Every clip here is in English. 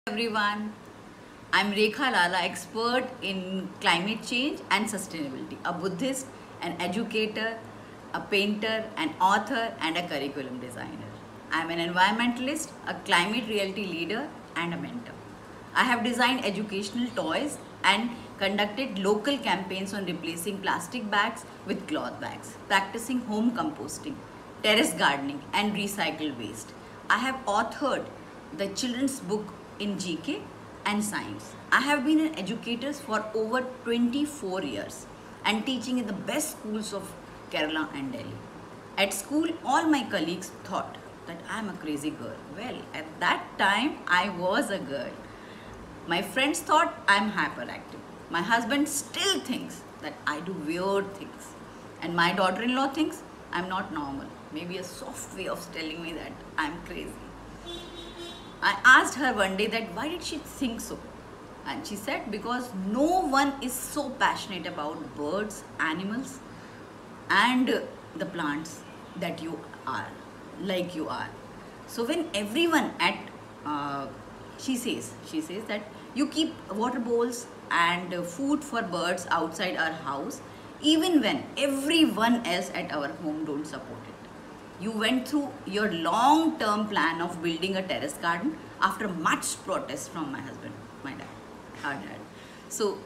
Everyone, I'm Rekha Lala, expert in climate change and sustainability, a Buddhist, an educator, a painter, an author, and a curriculum designer. I'm an environmentalist, a climate reality leader, and a mentor. I have designed educational toys and conducted local campaigns on replacing plastic bags with cloth bags, practicing home composting, terrace gardening, and recycled waste. I have authored the children's book in GK and science. I have been an educator for over 24 years and teaching in the best schools of Kerala and Delhi. At school, all my colleagues thought that I'm a crazy girl. Well, at that time, I was a girl. My friends thought I'm hyperactive. My husband still thinks that I do weird things. And my daughter-in-law thinks I'm not normal. Maybe a soft way of telling me that I'm crazy. I asked her one day that why did she think so? And she said because no one is so passionate about birds, animals and the plants that you are, like you are. So when everyone at she says that you keep water bowls and food for birds outside our house even when everyone else at our home don't support it. You went through your long-term plan of building a terrace garden after much protest from my husband, my dad, our dad. So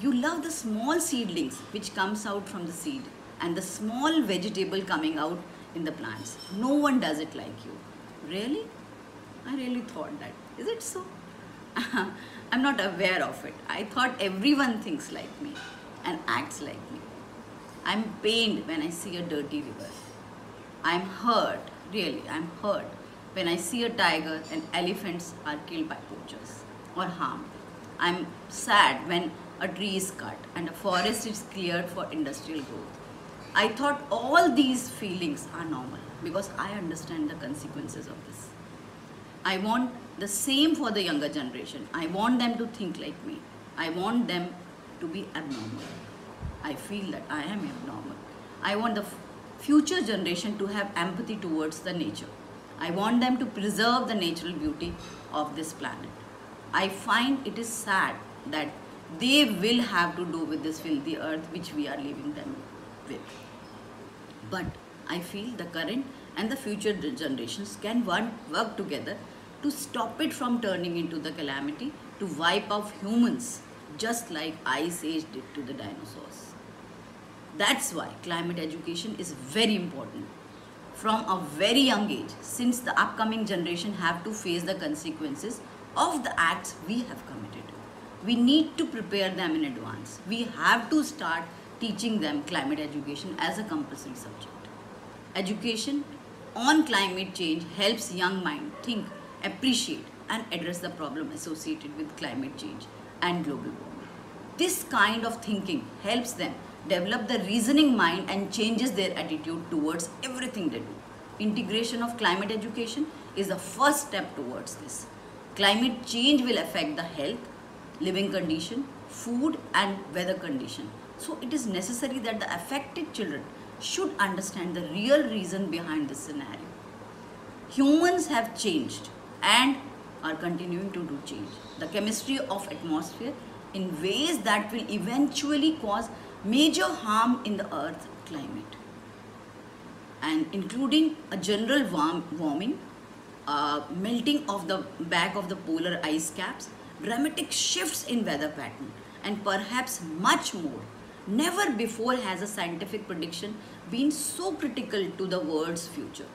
you love the small seedlings which comes out from the seed and the small vegetable coming out in the plants. No one does it like you. Really? I really thought that. Is it so? I'm not aware of it. I thought everyone thinks like me and acts like me. I'm pained when I see a dirty river. I'm hurt, really, I'm hurt when I see a tiger and elephants are killed by poachers or harmed. I'm sad when a tree is cut and a forest is cleared for industrial growth. I thought all these feelings are normal because I understand the consequences of this. I want the same for the younger generation. I want them to think like me. I want them to be abnormal. I feel that I am abnormal. I want the future generation to have empathy towards the nature. I want them to preserve the natural beauty of this planet. I find it is sad that they will have to do with this filthy earth which we are leaving them with. But I feel the current and the future generations can work together to stop it from turning into the calamity to wipe out humans just like Ice Age did to the dinosaurs. That's why climate education is very important from a very young age, since the upcoming generation have to face the consequences of the acts we have committed. We need to prepare them in advance. We have to start teaching them climate education as a compulsory subject. Education on climate change helps young mind think, appreciate and address the problem associated with climate change and global warming. This kind of thinking helps them develop the reasoning mind and changes their attitude towards everything they do. Integration of climate education is the first step towards this. Climate change will affect the health, living condition, food and weather condition. So it is necessary that the affected children should understand the real reason behind this scenario. Humans have changed and are continuing to do change the chemistry of atmosphere in ways that will eventually cause major harm in the earth climate, and including a general warming, melting of the back of the polar ice caps, dramatic shifts in weather pattern, and perhaps much more. Never before has a scientific prediction been so critical to the world's future.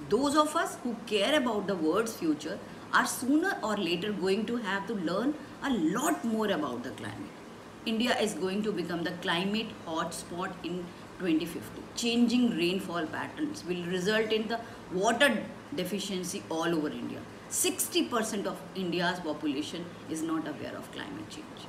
Those of us who care about the world's future are sooner or later going to have to learn a lot more about the climate. India is going to become the climate hotspot in 2050. Changing rainfall patterns will result in the water deficiency all over India. 60% of India's population is not aware of climate change.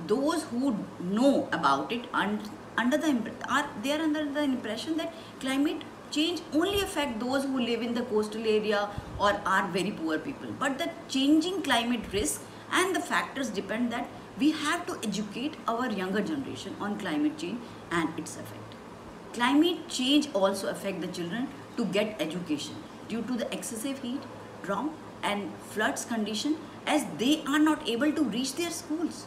Those who know about it are under the impression that climate change only affect those who live in the coastal area or are very poor people. But the changing climate risk and the factors depend that we have to educate our younger generation on climate change and its effect. Climate change also affects the children to get education due to the excessive heat, drought and floods condition. as they are not able to reach their schools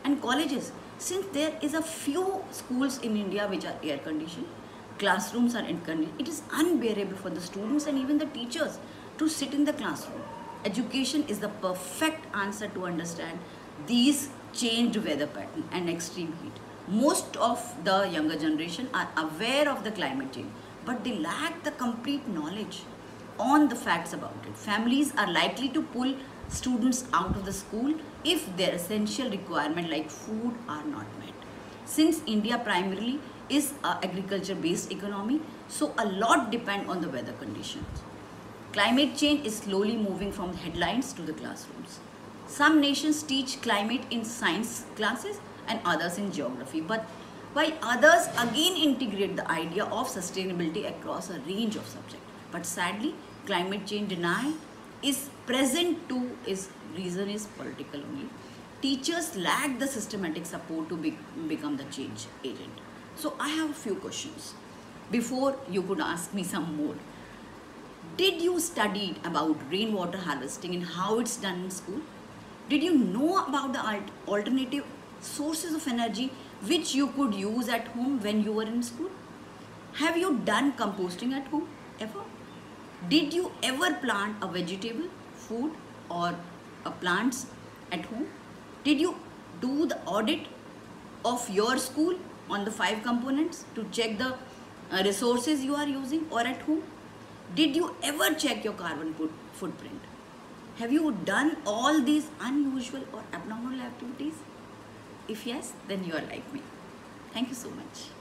and colleges. Since there is a few schools in India which are air conditioned, classrooms are air conditioned, it is unbearable for the students and even the teachers to sit in the classroom. Education is the perfect answer to understand these changed weather pattern and extreme heat. Most of the younger generation are aware of the climate change, but they lack the complete knowledge on the facts about it. Families are likely to pull students out of the school if their essential requirement like food are not met. Since India primarily is a agriculture based economy, so a lot depend on the weather conditions. Climate change is slowly moving from the headlines to the classrooms. Some nations teach climate in science classes and others in geography, but while others again integrate the idea of sustainability across a range of subjects. But sadly, climate change denial is present too. Is reason is political only. Teachers lack the systematic support to become the change agent. So I have a few questions. Before you could ask me some more. Did you study about rainwater harvesting and how it's done in school? Did you know about the alternative sources of energy which you could use at home when you were in school? Have you done composting at home ever? Did you ever plant a vegetable, food or plants at home? Did you do the audit of your school on the 5 components to check the resources you are using or at home? Did you ever check your carbon footprint? Have you done all these unusual or abnormal activities? If yes, then you are like me. Thank you so much.